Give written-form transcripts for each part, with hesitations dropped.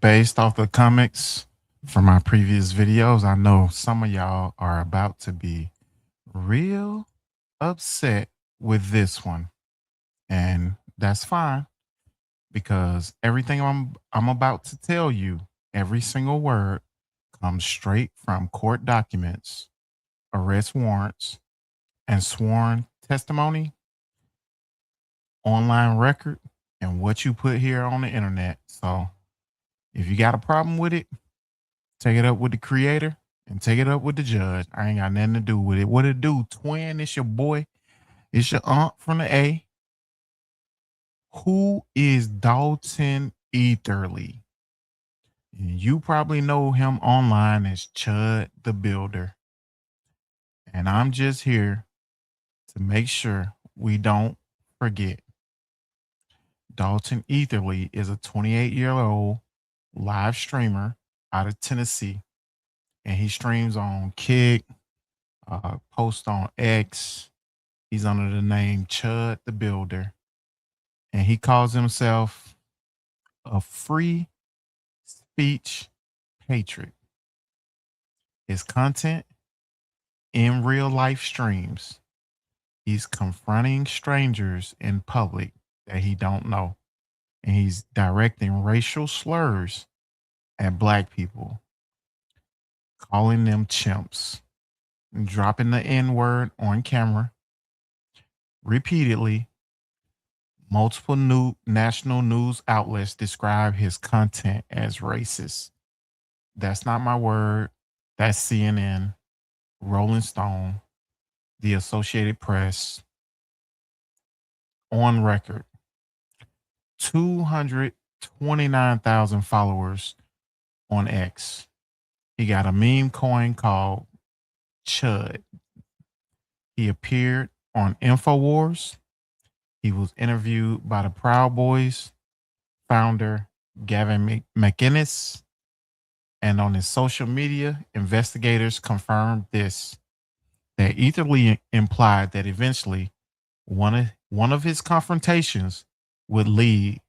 based off the comics from my previous videos, I know some of y'all are about to be real upset with this one. And that's fine because everything I'm about to tell you, every single word comes straight from court documents, arrest warrants, and sworn testimony, online record, and what you put here on the internet. So if you got a problem with it, take it up with the creator and take it up with the judge. I ain't got nothing to do with it. What it do, twin? It's your boy. It's your aunt from the A. Who is Dalton Eatherly? You probably know him online as Chud the Builder. And I'm just here to make sure we don't forget. Dalton Eatherly is a 28-year-old live streamer out of Tennessee. And he streams on Kick, posts on X. He's under the name Chud the Builder. And he calls himself a free speech patriot. His content in real life streams, he's confronting strangers in public that he don't know. And he's directing racial slurs at black people, calling them chimps, and dropping the N-word on camera repeatedly. Multiple new national news outlets describe his content as racist. That's not my word. That's CNN, Rolling Stone, the Associated Press, on record. 229,000 followers on X. He got a meme coin called Chud. He appeared on InfoWars. He was interviewed by the Proud Boys founder, Gavin McInnes. And on his social media, investigators confirmed this, that Etherly implied that eventually one of his confrontations would lead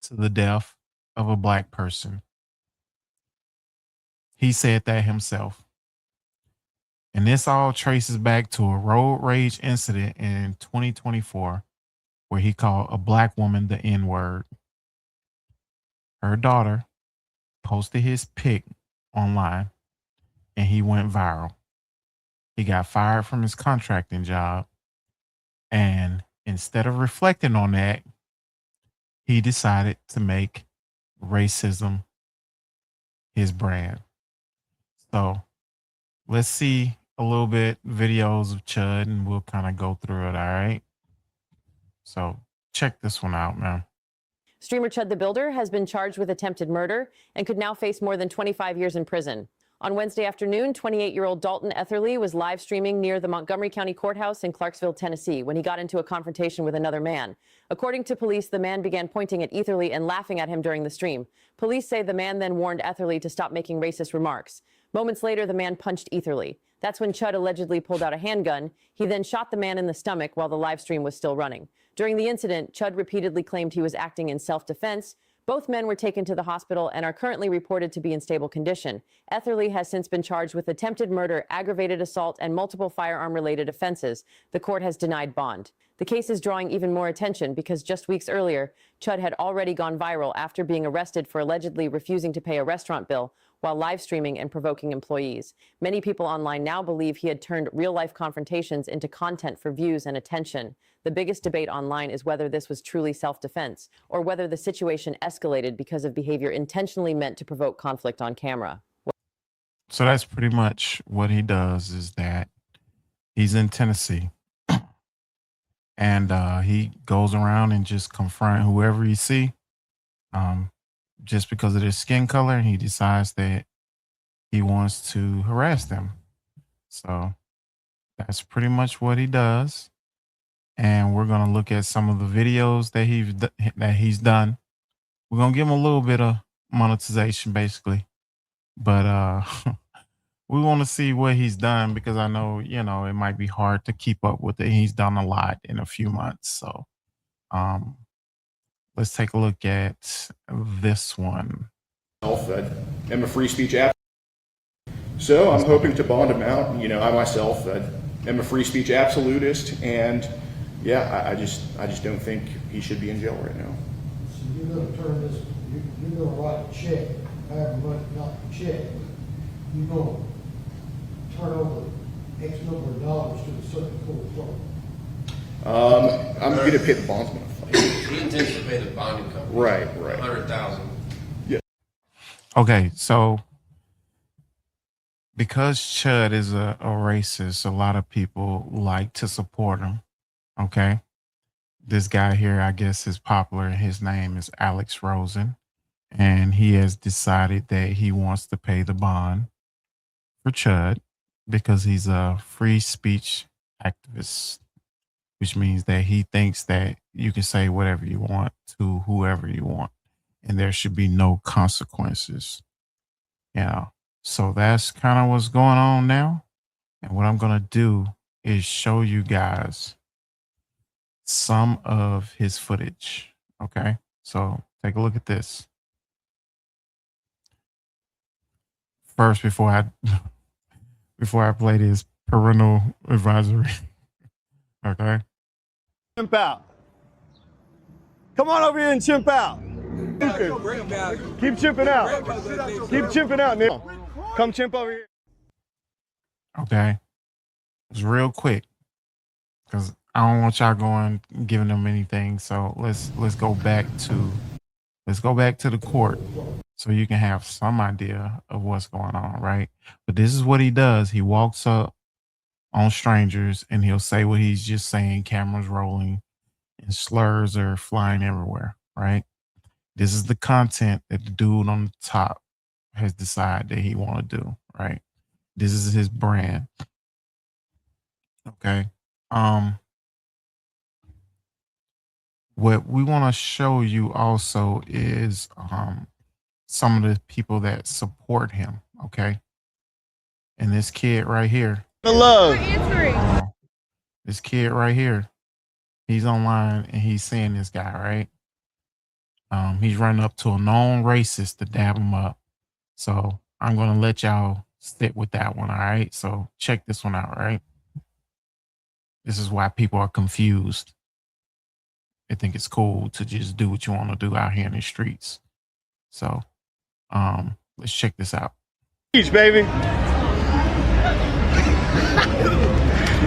to the death of a black person. He said that himself. And this all traces back to a road rage incident in 2024 where he called a black woman the N-word. Her daughter posted his pic online and he went viral. He got fired from his contracting job. And instead of reflecting on that, he decided to make racism his brand. So let's see a little bit videos of Chud and we'll kind of go through it. All right. So check this one out, man. Streamer Chud the Builder has been charged with attempted murder and could now face more than 25 years in prison. On Wednesday afternoon, 28-year-old Dalton Eatherly was live streaming near the Montgomery County Courthouse in Clarksville, Tennessee, when he got into a confrontation with another man. According to police, the man began pointing at Eatherly and laughing at him during the stream. Police say the man then warned Eatherly to stop making racist remarks. Moments later, the man punched Eatherly. That's when Chud allegedly pulled out a handgun. He then shot the man in the stomach while the live stream was still running. During the incident, Chud repeatedly claimed he was acting in self-defense. Both men were taken to the hospital and are currently reported to be in stable condition. Eatherly has since been charged with attempted murder, aggravated assault, and multiple firearm-related offenses. The court has denied bond. The case is drawing even more attention because just weeks earlier, Chud had already gone viral after being arrested for allegedly refusing to pay a restaurant bill while live streaming and provoking employees. Many people online now believe he had turned real-life confrontations into content for views and attention. The biggest debate online is whether this was truly self-defense or whether the situation escalated because of behavior intentionally meant to provoke conflict on camera. So that's pretty much what he does, is that he's in Tennessee and he goes around and just confront whoever he see. Just because of their skin color, and he decides that he wants to harass them. So that's pretty much what he does. And we're going to look at some of the videos that he's done. We're going to give him a little bit of monetization, basically. But we want to see what he's done because I know, it might be hard to keep up with it. He's done a lot in a few months. So let's take a look at this one. am a free speech absolutist. So I'm hoping to bond him out. You know, I myself am a free speech absolutist, and yeah, I just don't think he should be in jail right now. So you're going to turn this, you're going to write a check, however much, not a check, but you're going to turn over X number of dollars to a certain court clerk. I'm going to pay the bondsman. He intends to pay the bonding company. Right. $100,000. Yeah. Okay, so because Chud is a racist, a lot of people like to support him. Okay. This guy here, I guess, is popular. His name is Alex Rosen, and he has decided that he wants to pay the bond for Chud because he's a free speech activist, which means that he thinks that you can say whatever you want to whoever you want, and there should be no consequences. Yeah. So that's kind of what's going on now. And what I'm going to do is show you guys some of his footage. Okay. So take a look at this. First, before I play this, parental advisory. Okay. Chimp out. Come on over here and chimp out. Keep chimping out. Keep chimping out, Nick. Come chimp over here. Okay. It's real quick because I don't want y'all going giving them anything. So let's go back to the court so you can have some idea of what's going on, right? But this is what he does. He walks up on strangers and he'll say what he's just saying, cameras rolling and slurs are flying everywhere, right? This is the content that the dude on the top has decided that he want to do, right? This is his brand. Okay. What we want to show you also is some of the people that support him, okay? And this kid right here. The love. This kid right here, he's online and he's seeing this guy, right? He's running up to a known racist to dab him up. So I'm going to let y'all sit with that one, all right? So check this one out, right? This is why people are confused. They think it's cool to just do what you want to do out here in the streets. So let's check this out. Beach, baby.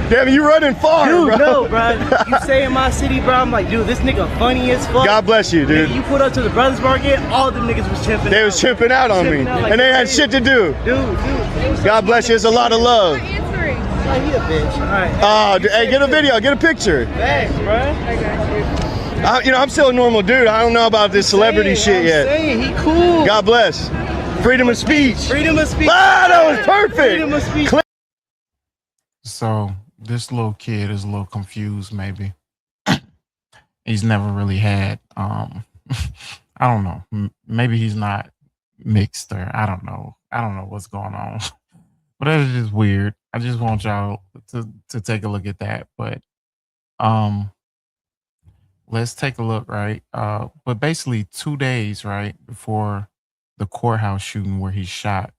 Damn, you running far, dude, bro. No, bro. You stay in my city, bro. I'm like, dude, this nigga funny as fuck. God bless you, dude. Nigga, you put up to the Brothers Market, all them niggas was chimping out. They was chimping out on me. Like, and they had shit to do. Dude. God bless you. It's a lot of love. Like, he a bitch. All right. Oh, hey, get a video. Get a picture. Thanks, bro. I got you. I'm still a normal dude. I don't know about this celebrity shit yet. I'm saying, he cool. God bless. Freedom of speech. Freedom of speech. Ah, that was perfect. Freedom of speech. So this little kid is a little confused, maybe. He's never really had, I don't know. Maybe he's not mixed or I don't know. I don't know what's going on. But that's just weird. I just want y'all to take a look at that. But let's take a look, right? But basically 2 days, right, before the courthouse shooting where he shot,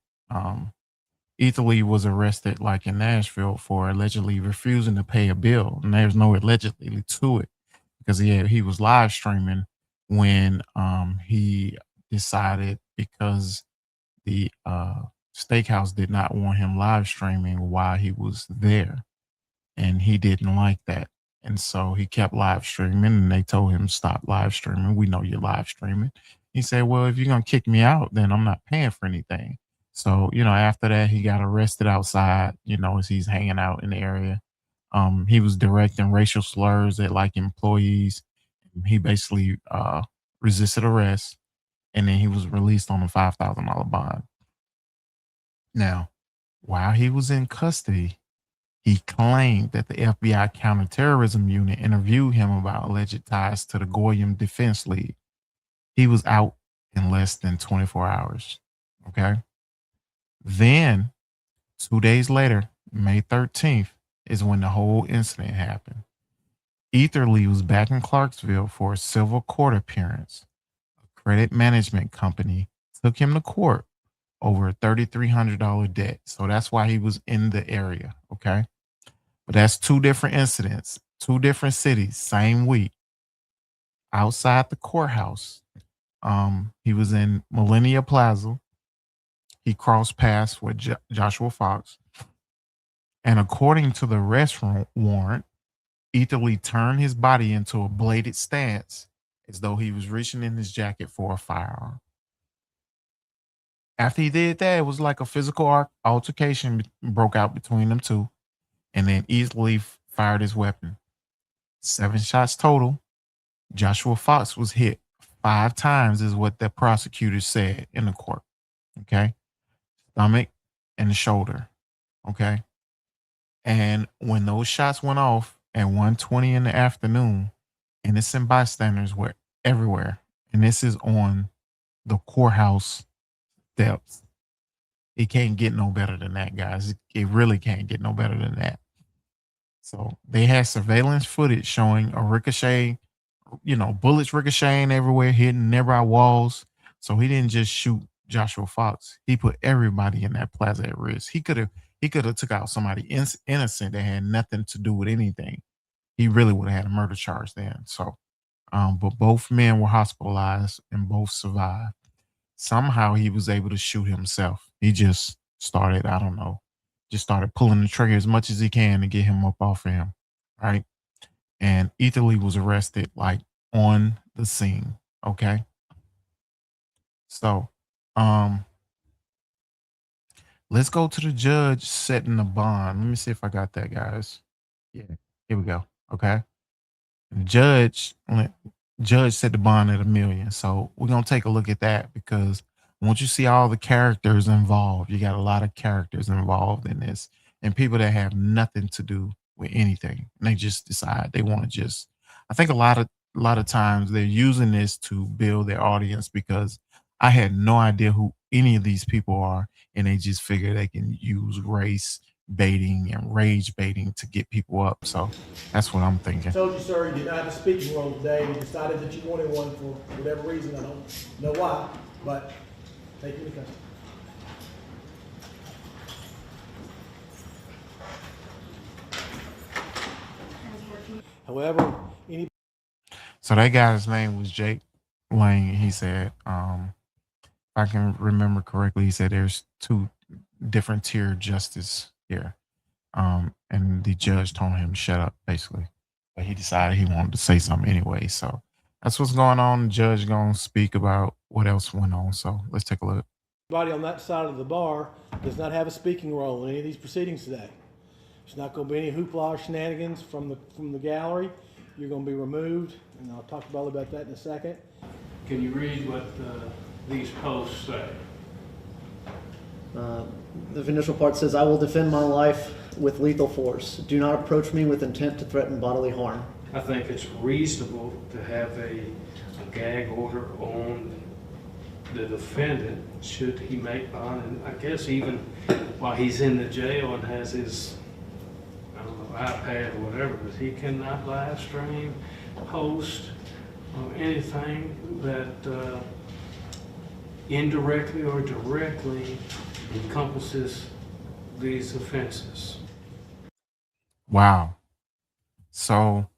Eatherly was arrested like in Nashville for allegedly refusing to pay a bill. And there's no allegedly to it because he was live streaming when he decided because the steakhouse did not want him live streaming while he was there. And he didn't like that. And so he kept live streaming and they told him, stop live streaming. We know you're live streaming. He said, well, if you're going to kick me out, then I'm not paying for anything. So, after that, he got arrested outside, as he's hanging out in the area. He was directing racial slurs at like employees. He basically resisted arrest and then he was released on a $5,000 bond. Now, while he was in custody, he claimed that the FBI counterterrorism unit interviewed him about alleged ties to the Goyim Defense League. He was out in less than 24 hours. Okay. Then 2 days later, May 13th, is when the whole incident happened. Eatherly was back in Clarksville for a civil court appearance. A credit management company took him to court over a $3,300 debt. So that's why he was in the area. Okay. But that's two different incidents, two different cities, same week. Outside the courthouse, he was in Millennia Plaza. He crossed paths with Joshua Fox. And according to the arrest warrant, Eatherly turned his body into a bladed stance as though he was reaching in his jacket for a firearm. After he did that, it was like a physical altercation broke out between them two. And then Eatherly fired his weapon. 7 shots total. Joshua Fox was hit 5 times is what the prosecutor said in the court. Okay. Stomach and the shoulder. Okay. And when those shots went off at 1:20 in the afternoon, innocent bystanders were everywhere. And this is on the courthouse steps. It can't get no better than that, guys. It really can't get no better than that. So they had surveillance footage showing a ricochet, bullets ricocheting everywhere, hitting nearby walls. So he didn't just shoot Joshua Fox. He put everybody in that plaza at risk. He could have took out somebody innocent that had nothing to do with anything. He really would have had a murder charge then. So, but both men were hospitalized and both survived. Somehow he was able to shoot himself. He just started, I don't know, just started pulling the trigger as much as he can to get him up off of him. Right. And Eatherly was arrested like on the scene. Okay. So, let's go to the judge setting the bond. Let me see if I got that, guys. Yeah, here we go. Okay. The judge set the bond at $1 million. So we're gonna take a look at that because once you see all the characters involved, you got a lot of characters involved in this, and people that have nothing to do with anything. And they just decide they want to just. I think a lot of times they're using this to build their audience because I had no idea who any of these people are, and they just figure they can use race baiting and rage baiting to get people up. So that's what I'm thinking. I told you, sir, you did not have a speaking role today. You decided that you wanted one for whatever reason. I don't know why, but take you to custody. However, so that guy's name was Jake Lane. He said, if I can remember correctly, he said there's 2 different tier justice here. And the judge told him to shut up, basically. But he decided he wanted to say something anyway. So that's what's going on. The judge going to speak about what else went on. So let's take a look. Everybody on that side of the bar does not have a speaking role in any of these proceedings today. There's not going to be any hoopla or shenanigans from the gallery. You're going to be removed, and I'll talk to Bubba about that in a second. Can you read what these posts say? The initial part says, "I will defend my life with lethal force. Do not approach me with intent to threaten bodily harm." I think it's reasonable to have a gag order on the defendant should he make bond. And I guess even while he's in the jail and has his, I don't know, iPad or whatever, but he cannot live stream, post, or anything that indirectly or directly encompasses these offenses. Wow. So,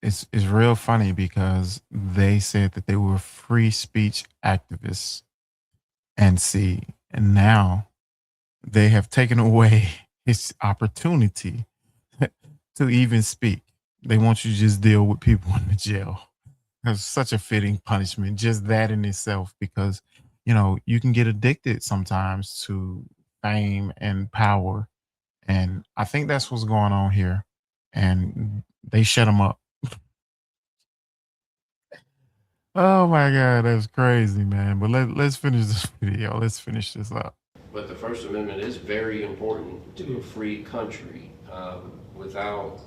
it's real funny because they said that they were free speech activists, and now they have taken away his opportunity to even speak. They want you to just deal with people in the jail. It's such a fitting punishment, just that in itself, because you can get addicted sometimes to fame and power. And I think that's what's going on here. And they shut him up. Oh my God, that's crazy, man. But let's finish this video. Let's finish this up. But the First Amendment is very important to a free country. Without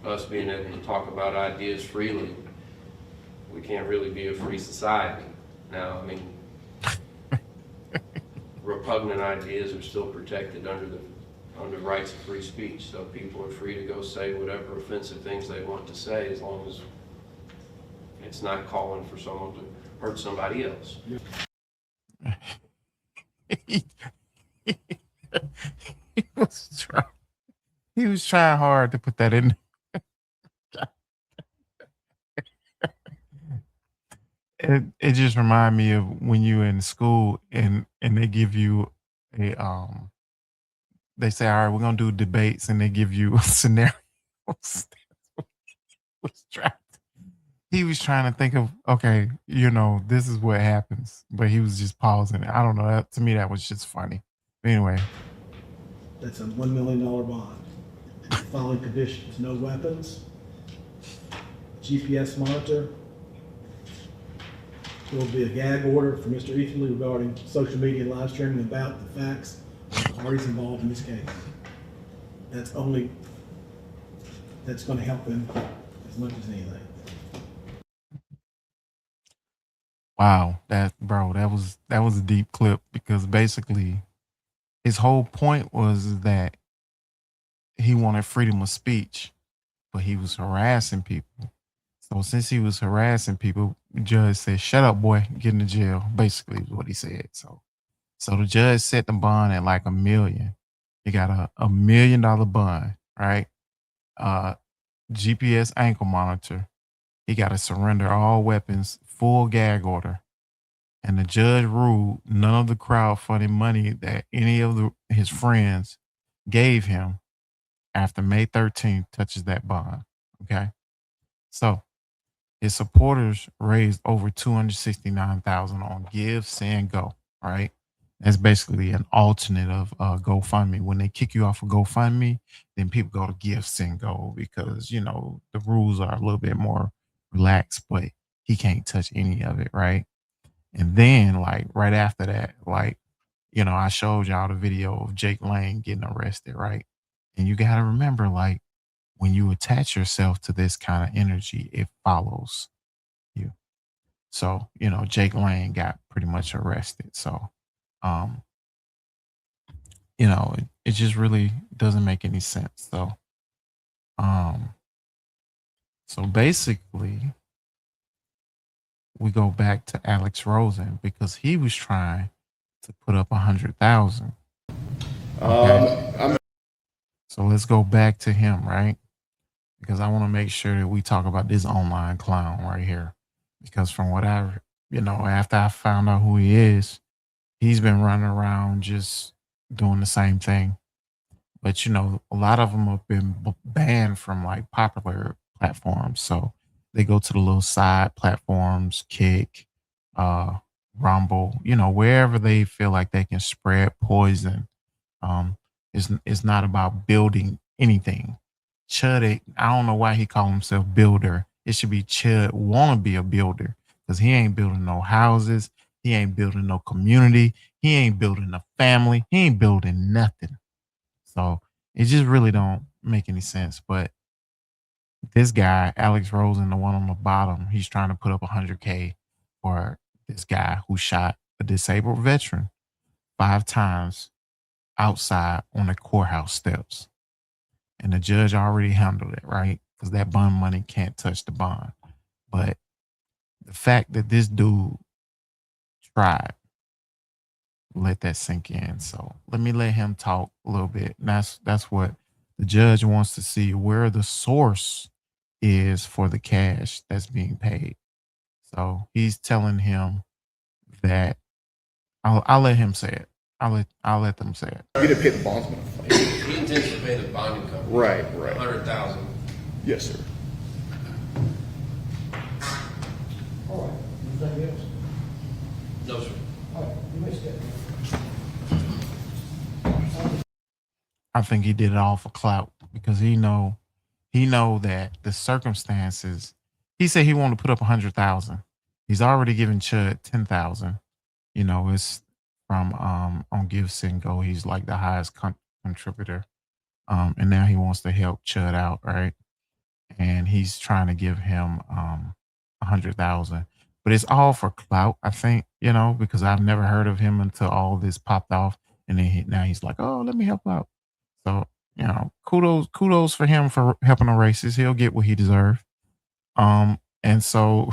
us being able to talk about ideas freely, we can't really be a free society. Now, I mean, repugnant ideas are still protected under rights of free speech. So people are free to go say whatever offensive things they want to say as long as It's not calling for someone to hurt somebody else. he, he was trying hard to put that in. It just reminded me of when you in school and they give you a they say, all right, we're gonna do debates, and they give you scenarios. He was trying to think of, okay, this is what happens, but he was just pausing. I don't know. To me, that was just funny. But anyway, That's a $1 million bond. Following conditions: no weapons, GPS monitor. There will be a gag order for Mr. Eatherly regarding social media and live streaming about the facts of the parties involved in this case. That's going to help him as much as anything. wow, that was a deep clip, because basically his whole point was that he wanted freedom of speech, but he was harassing people. So since he was harassing people, the judge said, "Shut up, boy, get into jail." Basically, is what he said. So the judge set the bond at like $1 million. He got a $1 million bond, right? GPS ankle monitor. He got to surrender all weapons, full gag order. And the judge ruled none of the crowdfunding money that any of his friends gave him after May 13th touches that bond. Okay. So his supporters raised over $269,000 on Give, Send, Go. Right. That's basically an alternate of GoFundMe. When they kick you off of GoFundMe, then people go to Give, Send, Go, because the rules are a little bit more relaxed, but he can't touch any of it. Right. And then, like, right after that, like, I showed y'all the video of Jake Lane getting arrested, right? And you got to remember, like, when you attach yourself to this kind of energy, it follows you. So, Jake Lane got pretty much arrested. So, it just really doesn't make any sense. So basically, we go back to Alex Rosen, because he was trying to put up 100,000. Okay. So let's go back to him, right? Because I want to make sure that we talk about this online clown right here. Because from what after I found out who he is, he's been running around just doing the same thing. But a lot of them have been banned from like popular platforms. So they go to the little side platforms, Kick, Rumble, wherever they feel like they can spread poison. It's not about building anything. Chud, I don't know why he called himself builder. It should be Chud wanna be a builder, because he ain't building no houses. He ain't building no community. He ain't building a family. He ain't building nothing. So it just really don't make any sense. But this guy, Alex Rosen, the one on the bottom, he's trying to put up 100K for this guy who shot a disabled veteran 5 times outside on the courthouse steps. And the judge already handled it, right? Because that bond money can't touch the bond. But the fact that this dude tried, let that sink in. So let me let him talk a little bit. And that's what the judge wants to see, where the source is for the cash that's being paid. So he's telling him that I'll let him say it. I'll let them say it. You didn't pay the bondsman. He intends to pay the bonding company. Right. 100,000. Yes, sir. All right, anything else? No, sir. All right, you may step I think he did it all for clout, because he know that the circumstances. He said he wanted to put up 100,000. He's already given Chud 10,000. It's from on Give, Send, Go. He's like the highest contributor, and now he wants to help Chud out, right? And he's trying to give him 100,000, but it's all for clout, I think. Because I've never heard of him until all this popped off, and then now he's like, "Oh, let me help out." So kudos for him for helping the racist. He'll get what he deserves. And so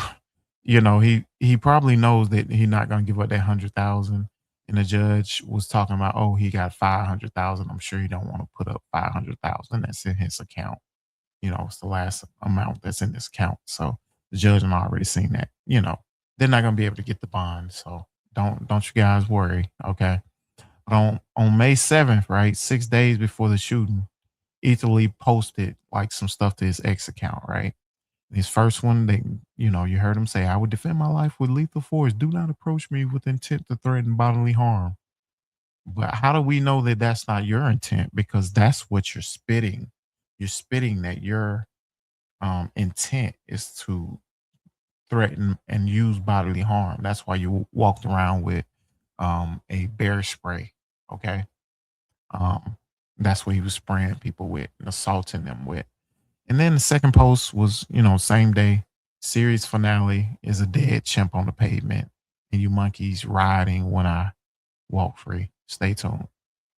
you know, he probably knows that he's not gonna give up that 100,000. And the judge was talking about, oh, he got 500,000. I'm sure he don't want to put up 500,000. That's in his account. You know, it's the last amount that's in this account. So the judge had already seen that. You know, they're not gonna be able to get the bond. So don't you guys worry. Okay. But on May 7th, right, 6 days before the shooting, Eatherly posted like some stuff to his ex account, right? His first one, you know, you heard him say, I would defend my life with lethal force. Do not approach me with intent to threaten bodily harm. But how do we know that that's not your intent? Because that's what you're spitting. You're spitting that your intent is to threaten and use bodily harm. That's why you walked around with a bear spray. Okay. Um, that's what he was spraying people with and assaulting them with. And then the second post was, you know, same day. Series finale is a dead chimp on the pavement, and you monkeys riding when I walk free. Stay tuned.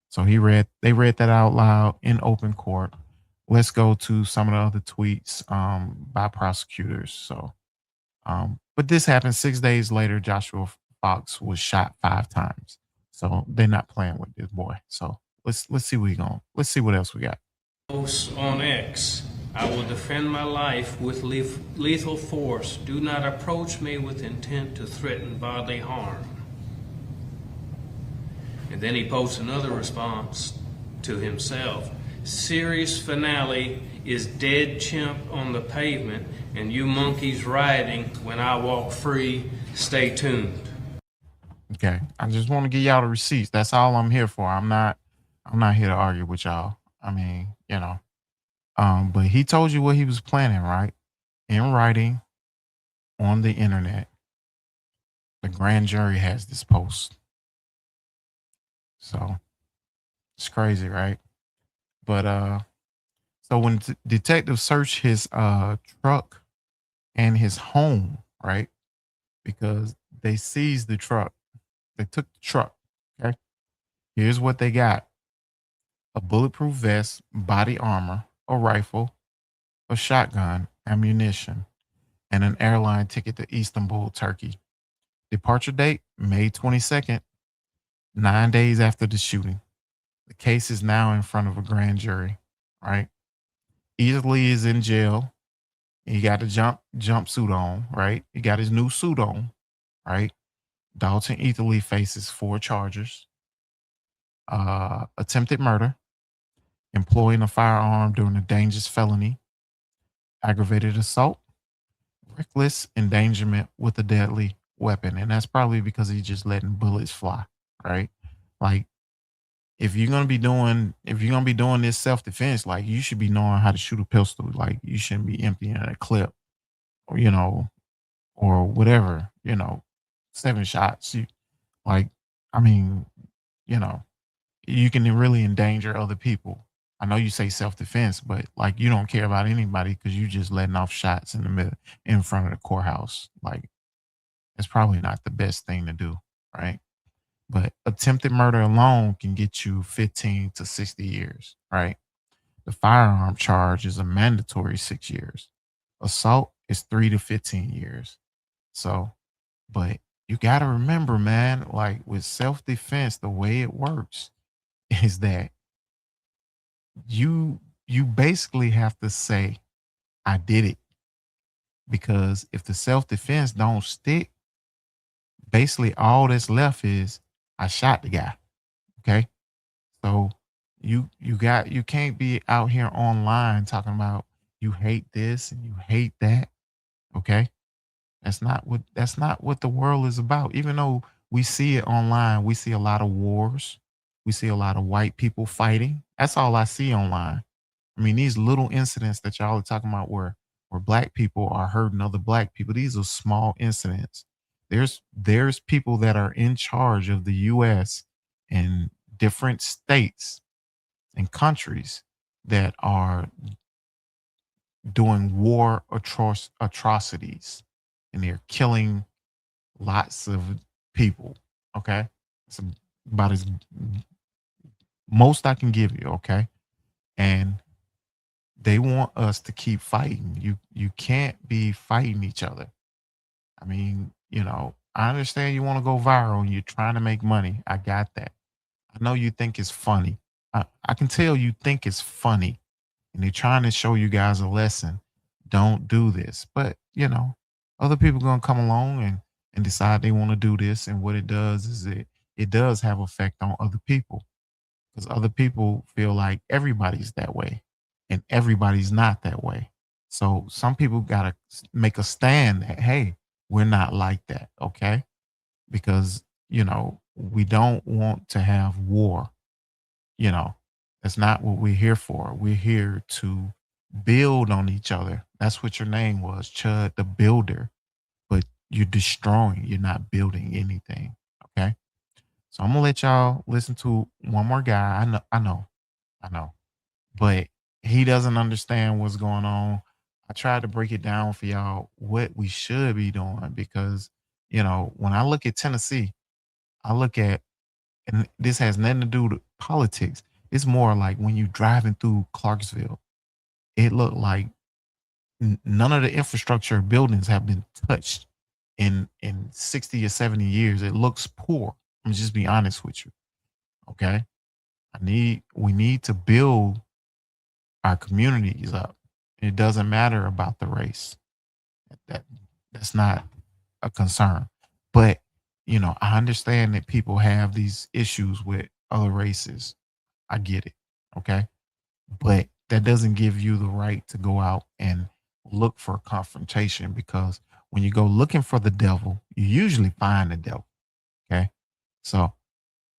So they read that out loud in open court. Let's go to some of the other tweets by prosecutors. So, but this happened 6 days later. Joshua Fox was shot 5 times. So they're not playing with this boy. So let's see let's see what else we got. Posts on X. I will defend my life with lethal force. Do not approach me with intent to threaten bodily harm. And then he posts another response to himself. Series finale is dead chimp on the pavement and you monkeys riding when I walk free. Stay tuned. Okay. I just want to give y'all the receipts. That's all I'm here for. I'm not here to argue with y'all. I mean, you know. But he told you what he was planning, right? In writing on the internet. The grand jury has this post. So it's crazy, right? But so when detectives searched his truck and his home, right? Because they seized the truck. They took the truck. Okay. Here's what they got: a bulletproof vest, body armor, a rifle, a shotgun, ammunition, and an airline ticket to Istanbul, Turkey. Departure date, May 22nd, 9 days after the shooting. The case is now in front of a grand jury, right? Eatherly is in jail. He got a jumpsuit on, right? He got his new suit on, right? Dalton Eatherly faces 4 charges: attempted murder, employing a firearm during a dangerous felony, aggravated assault, reckless endangerment with a deadly weapon. And that's probably because he's just letting bullets fly, right? Like, if you're gonna be doing this self-defense, like, you should be knowing how to shoot a pistol. Like, you shouldn't be emptying a clip, or or whatever, 7 shots. Like, I mean, you know, you can really endanger other people. I know you say self-defense, but like, you don't care about anybody because you just letting off shots in the middle in front of the courthouse. Like, it's probably not the best thing to do, right? But attempted murder alone can get you 15 to 60 years, right? The firearm charge is a mandatory 6 years. Assault is 3 to 15 years. So, but you got to remember, man, like, with self-defense, the way it works is that you basically have to say, I did it. Because if the self-defense don't stick, basically all that's left is, I shot the guy. Okay. So you can't be out here online talking about you hate this and you hate that. Okay. That's not what the world is about. Even though we see it online, we see a lot of wars. We see a lot of white people fighting. That's all I see online. I mean, these little incidents that y'all are talking about where black people are hurting other black people, these are small incidents. There's people that are in charge of the US and different states and countries that are doing war atrocities, and they're killing lots of people. Okay. It's about as most I can give you. Okay. And they want us to keep fighting. You can't be fighting each other. I mean, I understand you want to go viral and you're trying to make money. I got that. I know you think it's funny. I can tell you think it's funny and they're trying to show you guys a lesson. Don't do this. But, other people going to come along and decide they want to do this. And what it does is it does have effect on other people because other people feel like everybody's that way and everybody's not that way. So some people got to make a stand that, hey, we're not like that. Okay. Because, we don't want to have war. You know, that's not what we're here for. We're here to build on each other. That's what your name was, Chud the Builder. But you're destroying, you're not building anything. Okay. So I'm gonna let y'all listen to one more guy. I know. But he doesn't understand what's going on. I tried to break it down for y'all what we should be doing because, when I look at Tennessee, I look at, and this has nothing to do with politics. It's more like when you driving through Clarksville, it looked like none of the infrastructure buildings have been touched in 60 or 70 years. It looks poor. I'm just be honest with you. Okay. We need to build our communities up. It doesn't matter about the race. That that's not a concern. But I understand that people have these issues with other races. I get it. Okay. But that doesn't give you the right to go out and look for confrontation because when you go looking for the devil, you usually find the devil. Okay. So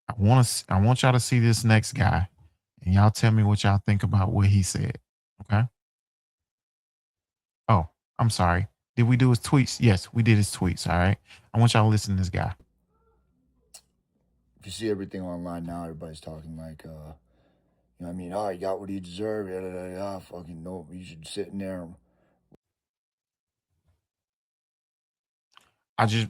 I want y'all to see this next guy and y'all tell me what y'all think about what he said. Okay. Oh, I'm sorry. Did we do his tweets? Yes, we did his tweets. All right. I want y'all to listen to this guy. If you see everything online now, everybody's talking like, I mean, oh, you got what you deserve. Yeah, fucking no, you should sit in there. I just,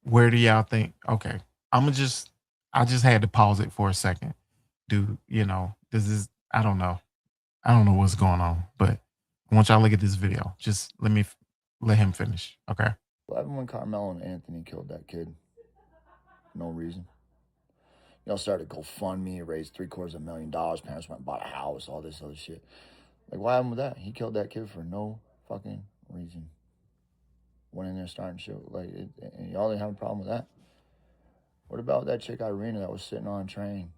where do y'all think? Okay. I just had to pause it for a second. Dude, this is, I don't know. I don't know what's going on, but I want y'all to look at this video. Just let him finish. Okay. What happened when Carmelo and Anthony killed that kid? No reason. Y'all started GoFundMe, raised $750,000. Parents went and bought a house, all this other shit. Like, what happened with that? He killed that kid for no fucking reason. Went in there starting shit. Like, and y'all didn't have a problem with that. What about that chick Irina that was sitting on a train,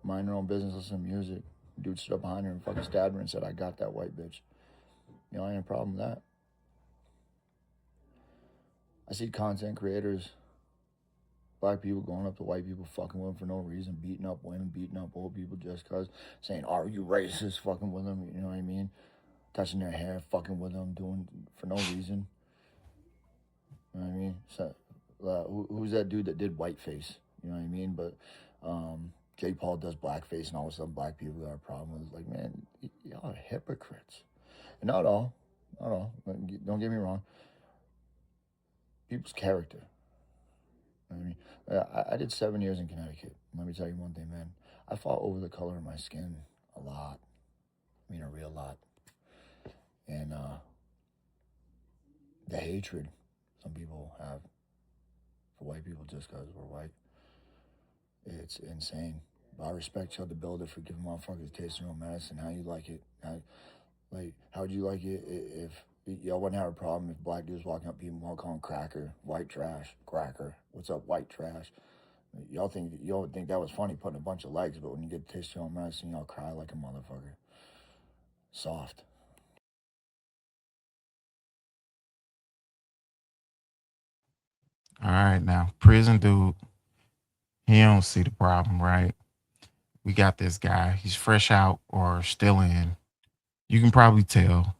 minding her own business, listening to music? Dude stood up behind her and fucking stabbed her and said, "I got that white bitch." Y'all ain't a problem with that. I see content creators, black people going up to white people, fucking with them for no reason, beating up women, beating up old people just because, saying, "Are you racist?" Fucking with them, you know what I mean? Touching their hair, fucking with them, doing for no reason. You know what I mean? So, who's that dude that did whiteface? You know what I mean? But J. Paul does blackface, and all of a sudden black people got a problem with it. Like, man, y'all are hypocrites. And not all. Don't get me wrong. People's character. You know what I mean? I did 7 years in Connecticut. Let me tell you one thing, man. I fought over the color of my skin a lot. I mean, a real lot. And the hatred some people have for white people just because we're white, it's insane. But I respect Chud the Builder for giving motherfuckers a taste of their own medicine. How you like it? How would you like it if y'all wouldn't have a problem if black dudes walking up people all calling cracker, white trash, cracker, what's up, white trash? Y'all would think that was funny putting a bunch of legs, but when you get a taste of your own medicine, y'all cry like a motherfucker. Soft. All right, now prison dude, he don't see the problem, right? We got this guy. He's fresh out or still in. You can probably tell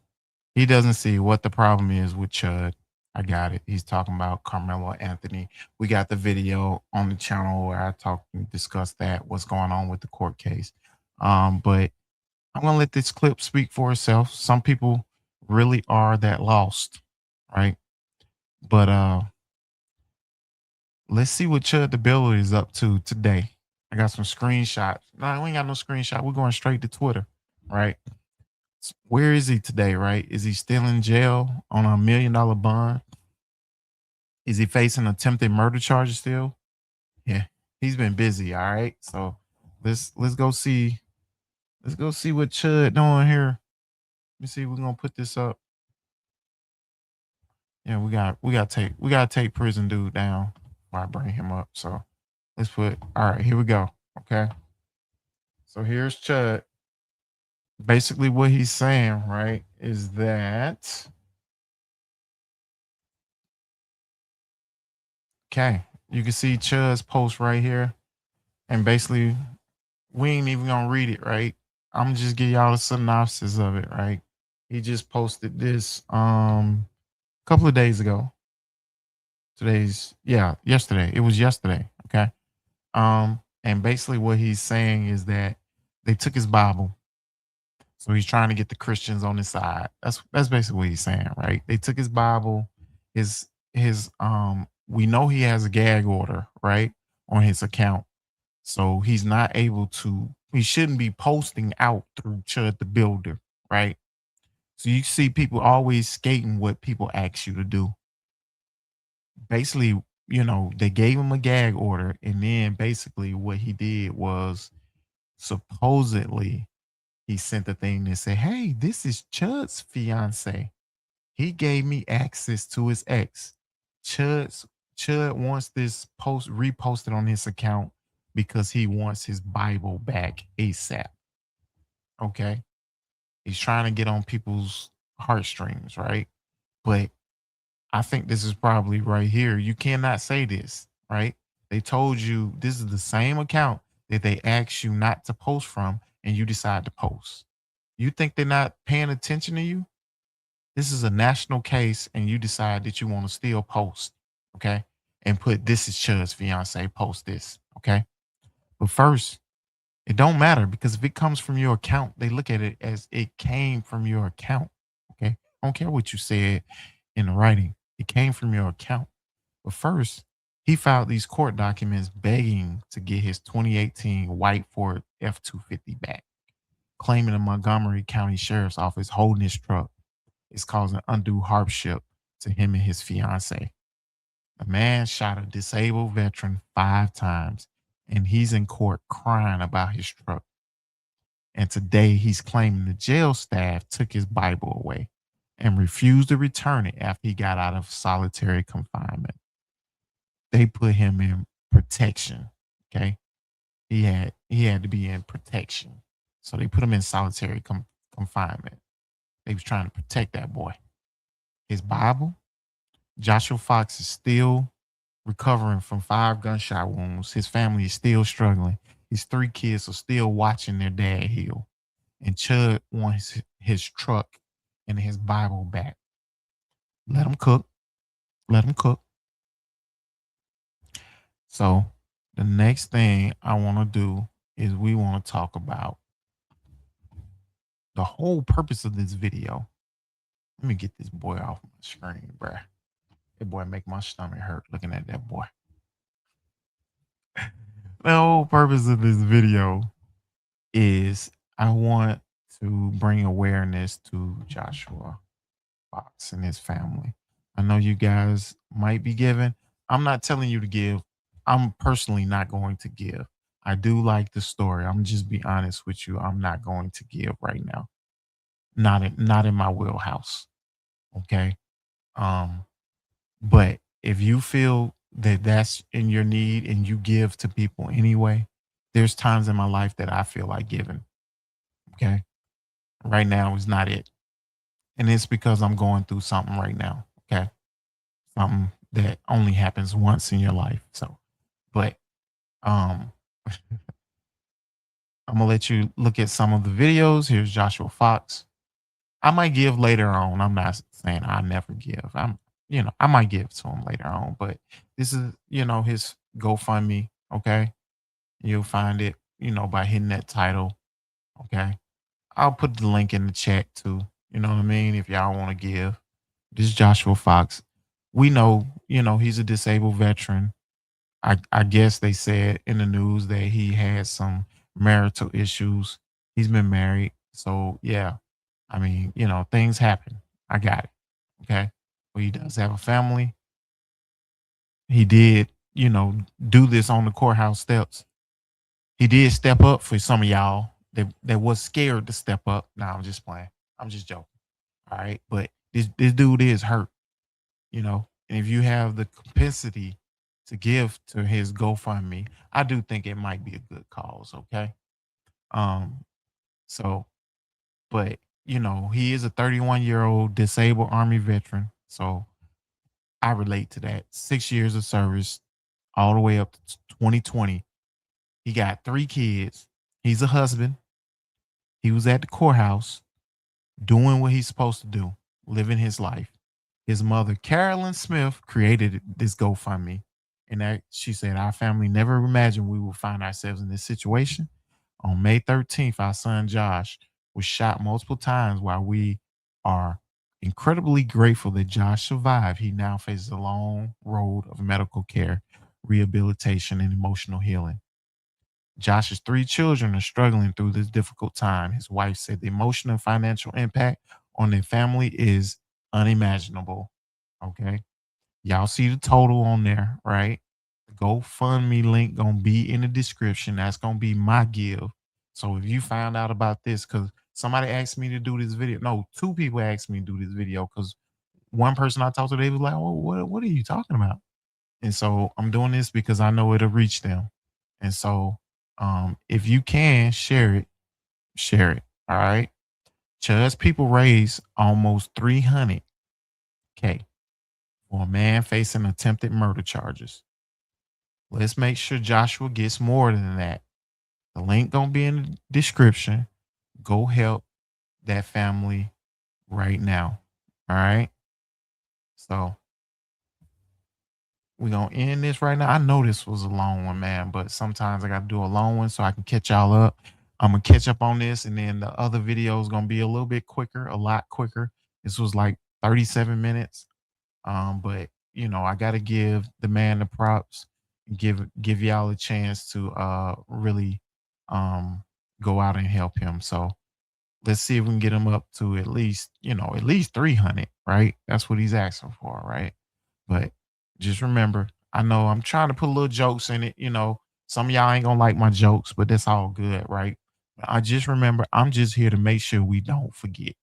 he doesn't see what the problem is with Chud. I got it. He's talking about Carmelo Anthony. We got the video on the channel where I talk and discuss that, what's going on with the court case. But I'm gonna let this clip speak for itself. Some people really are that lost, right? But let's see what Chud the Builder is up to today. I got some screenshots. No, we ain't got no screenshot. We're going straight to Twitter, right? Where is he today, right? Is he still in jail on a $1 million bond? Is he facing attempted murder charges still? Yeah, he's been busy. All right, so let's go see. Let's go see what Chud doing here. Let me see. We're gonna put this up. Yeah, we gotta take prison dude down before I bring him up. So let's put. All right, here we go. Okay. So here's Chud. Basically, what he's saying, right, is that okay. You can see Chud's post right here, and basically, we ain't even gonna read it, right? I'm gonna just give y'all a synopsis of it, right? He just posted this a couple of days ago. Yesterday. It was yesterday. Okay. And basically what he's saying is that they took his Bible. So he's trying to get the Christians on his side. That's basically what he's saying, right? They took his Bible, his we know he has a gag order, right, on his account. So he's not able to, he shouldn't be posting out through Chud the Builder, right? So you see people always skating what people ask you to do. Basically, they gave him a gag order, and then basically what he did was supposedly he sent a thing that said, "Hey, this is Chud's fiance. He gave me access to his ex. Chud's Chud wants this post reposted on his account because he wants his Bible back ASAP." Okay. He's trying to get on people's heartstrings, right? But I think this is probably right here. You cannot say this, right? They told you this is the same account that they asked you not to post from, and you decide to post. You think they're not paying attention to you? This is a national case, and you decide that you want to still post, okay? And put this is Chud's fiance, post this, okay? But first, it don't matter because if it comes from your account, they look at it as it came from your account, okay? I don't care what you said in the writing. It came from your account. But first, he filed these court documents begging to get his 2018 white Ford F-250 back, claiming the Montgomery County Sheriff's Office holding his truck is causing undue hardship to him and his fiance. The man shot a disabled veteran 5 times, and he's in court crying about his truck. And today he's claiming the jail staff took his Bible away and refused to return it after he got out of solitary confinement. They put him in protection. Okay. He had to be in protection. So they put him in solitary confinement. They was trying to protect that boy. His Bible, Joshua Fox is still recovering from 5 gunshot wounds. His family is still struggling. His 3 kids are still watching their dad heal. And Chud wants his truck and his Bible back. Let him cook. Let him cook. So the next thing I want to do is we want to talk about the whole purpose of this video. Let me get this boy off my screen, bruh. That boy make my stomach hurt looking at that boy. The whole purpose of this video is I want to bring awareness to Joshua Fox and his family. I know you guys might be giving. I'm not telling you to give. I'm personally not going to give. I do like the story. I'm just be honest with you. I'm not going to give right now. Not in my wheelhouse. Okay. But if you feel that that's in your need and you give to people anyway, there's times in my life that I feel like giving. Okay. Right now is not it. And it's because I'm going through something right now. Okay. Something that only happens once in your life. So, but I'm gonna let you look at some of the videos. Here's Joshua Fox. I might give later on. I'm not saying I never give. I might give to him later on, but this is, his GoFundMe. Okay. You'll find it, by hitting that title. Okay. I'll put the link in the chat too. You know what I mean? If y'all want to give. This is Joshua Fox. We know, he's a disabled veteran. I guess they said in the news that he had some marital issues. He's been married. So yeah, I mean, things happen. I got it. Okay. But he does have a family. He did, do this on the courthouse steps. He did step up for some of y'all that was scared to step up. Nah, I'm just playing. I'm just joking. All right. But this dude is hurt, and if you have the capacity to give to his GoFundMe, I do think it might be a good cause. Okay. Um, so, but he is a 31-year-old disabled Army veteran. So I relate to that. 6 years of service, all the way up to 2020. He got 3 kids. He's a husband. He was at the courthouse doing what he's supposed to do, living his life. His mother, Carolyn Smith, created this GoFundMe. And that she said, our family never imagined we would find ourselves in this situation. On May 13th, our son Josh was shot multiple times. While we are incredibly grateful that Josh survived, he now faces a long road of medical care, rehabilitation, and emotional healing. Josh's 3 children are struggling through this difficult time. His wife said the emotional and financial impact on their family is unimaginable. Okay. Y'all see the total on there, right? The GoFundMe link gonna be in the description. That's gonna be my give. So if you found out about this, because somebody asked me to do this video. No, 2 people asked me to do this video because one person I talked to, they was like, "Oh, what are you talking about?" And so I'm doing this because I know it'll reach them. And so if you can share it, share it. All right. Chud's people raised almost 300K for a man facing attempted murder charges. Let's make sure Joshua gets more than that. The link gonna be in the description. Go help that family right now. All right. So we're gonna end this right now. I know this was a long one, man, but sometimes I gotta do a long one so I can catch y'all up. I'm gonna catch up on this, and then the other video is gonna be a little bit quicker, a lot quicker. This was like 37 minutes. But I gotta give the man the props, and give y'all a chance to really go out and help him. So let's see if we can get him up to at least 300, right? That's what he's asking for, right? But just remember, I know I'm trying to put little jokes in it. Some of y'all ain't gonna like my jokes, but that's all good, right? I just remember, I'm just here to make sure we don't forget.